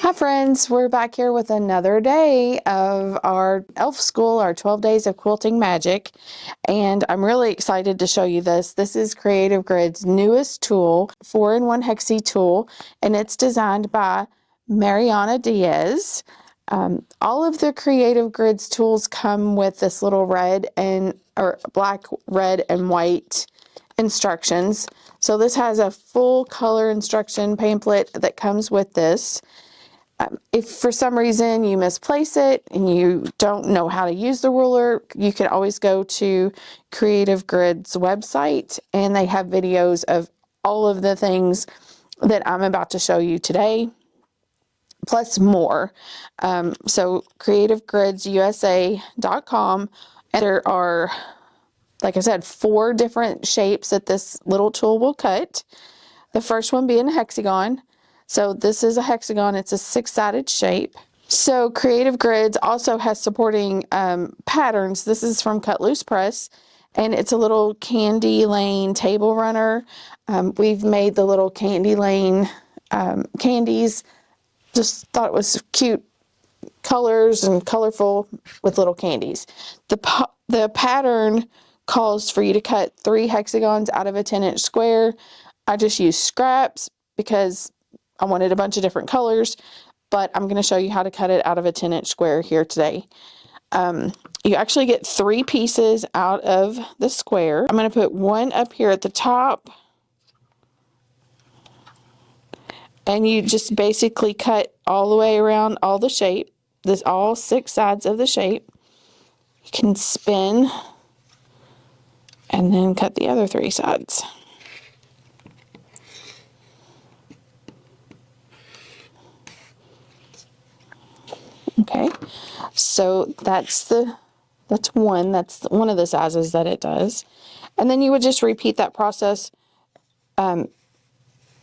Hi friends, we're back here with another day of our elf school, our 12 days of quilting magic, and I'm really excited to show you this. This is Creative Grid's newest tool, 4-in-1 Hexie tool, and it's designed by Mariana Diaz. All of the Creative Grid's tools come with this little black, red, and white instructions. So this has a full color instruction pamphlet that comes with this. If for some reason you misplace it and you don't know how to use the ruler, you can always go to Creative Grid's website, and they have videos of all of the things that I'm about to show you today, plus more. So creativegridsusa.com, and there are, like I said, 4 different shapes that this little tool will cut. The first one being a hexagon. So this is a hexagon. It's a 6-sided shape. So Creative Grids also has supporting patterns. This is from Cut Loose Press, and it's a little candy lane table runner. We've made the little candy lane candies. Just thought it was cute colors and colorful with little candies. The pattern calls for you to cut 3 hexagons out of a 10-inch square. I just used scraps because I wanted a bunch of different colors, but I'm going to show you how to cut it out of a 10-inch square here today. You actually get 3 pieces out of the square. I'm going to put one up here at the top, and you just basically cut all the way around all the shape. This all 6 sides of the shape. You can spin and then cut the other 3 sides. Okay, so that's one of the sizes that it does. And then you would just repeat that process,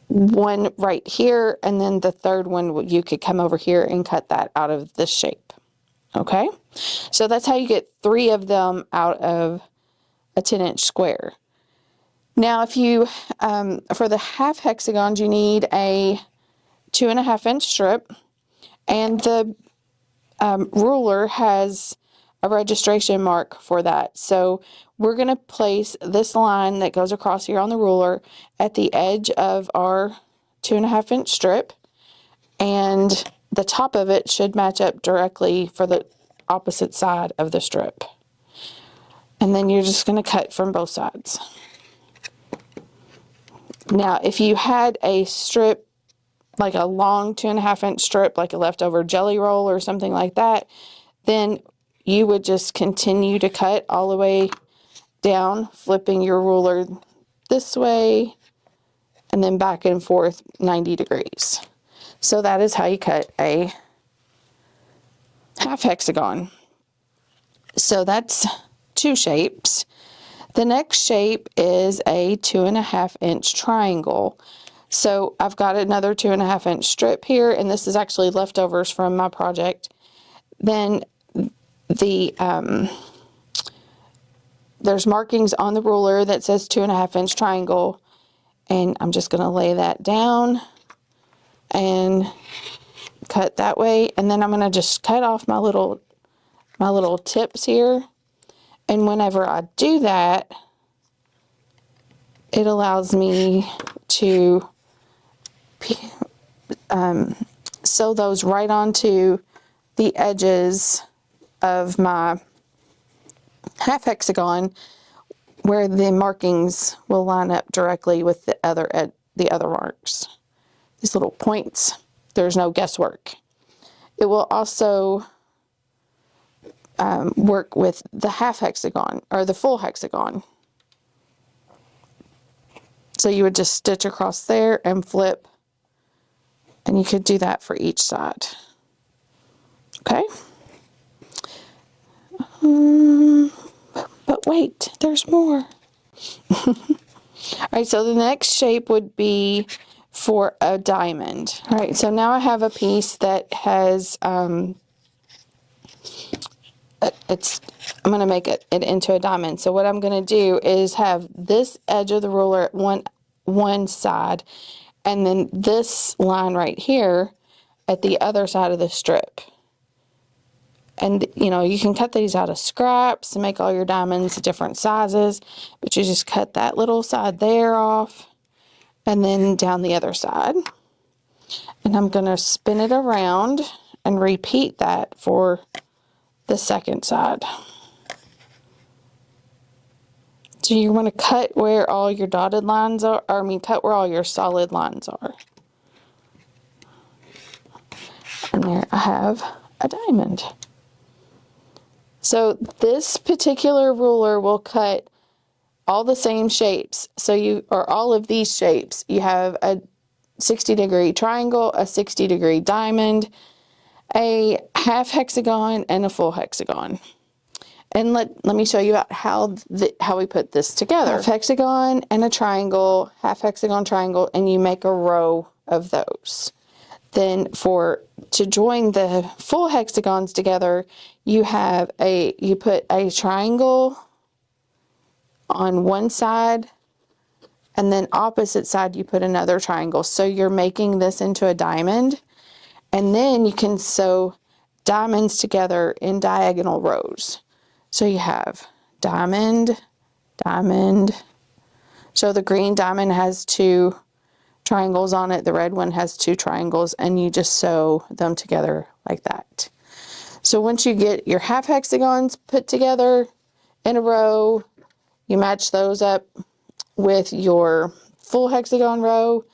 one right here, and then the third one you could come over here and cut that out of this shape. Okay, so that's how you get 3 of them out of a 10-inch square. Now if you for the half hexagons, you need a 2.5-inch strip, and the ruler has a registration mark for that. So we're going to place this line that goes across here on the ruler at the edge of our 2.5-inch strip, and the top of it should match up directly for the opposite side of the strip. And then you're just going to cut from both sides. Now if you had a strip, like a long 2.5-inch strip, like a leftover jelly roll or something like that, then you would just continue to cut all the way down, flipping your ruler this way and then back and forth 90 degrees. So that is how you cut a half hexagon. So that's 2 shapes. The next shape is a 2.5-inch triangle. So I've got another 2.5-inch strip here, and this is actually leftovers from my project. Then there's markings on the ruler that says 2.5-inch triangle, and I'm just going to lay that down and cut that way. And then I'm going to just cut off my little tips here. And whenever I do that, it allows me to sew those right onto the edges of my half hexagon, where the markings will line up directly with the other marks. These little points, there's no guesswork. It will also work with the half hexagon or the full hexagon. So you would just stitch across there and flip, and you could do that for each side. Okay. But wait, there's more. All right, so the next shape would be for a diamond. All right, so now I have a piece that has, I'm going to make it into a diamond. So what I'm going to do is have this edge of the ruler at one side, and then this line right here at the other side of the strip. And, you know, you can cut these out of scraps and make all your diamonds different sizes, but you just cut that little side there off and then down the other side. And I'm going to spin it around and repeat that for the second side. So you want to cut where all your dotted lines are, or I mean cut where all your solid lines are. And there I have a diamond. So this particular ruler will cut all the same shapes. So all of these shapes. You have a 60-degree triangle, a 60-degree diamond, a half hexagon, and a full hexagon. And let me show you how we put this together. Half hexagon and a triangle, half hexagon, triangle, and you make a row of those. Then to join the full hexagons together, you put a triangle on one side, and then opposite side you put another triangle. So you're making this into a diamond, and then you can sew diamonds together in diagonal rows. So you have diamond, diamond. So the green diamond has 2 triangles on it. The red one has 2 triangles, and you just sew them together like that. So once you get your half hexagons put together in a row, you match those up with your full hexagon row,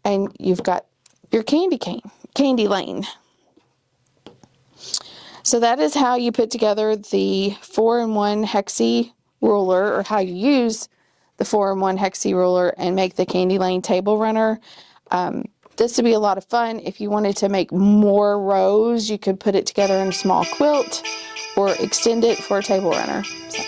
and you've got your candy lane. So that is how you put together the 4-in-1 hexie ruler, or how you use the 4-in-1 hexie ruler and make the candy lane table runner. This would be a lot of fun. If you wanted to make more rows, you could put it together in a small quilt or extend it for a table runner. So.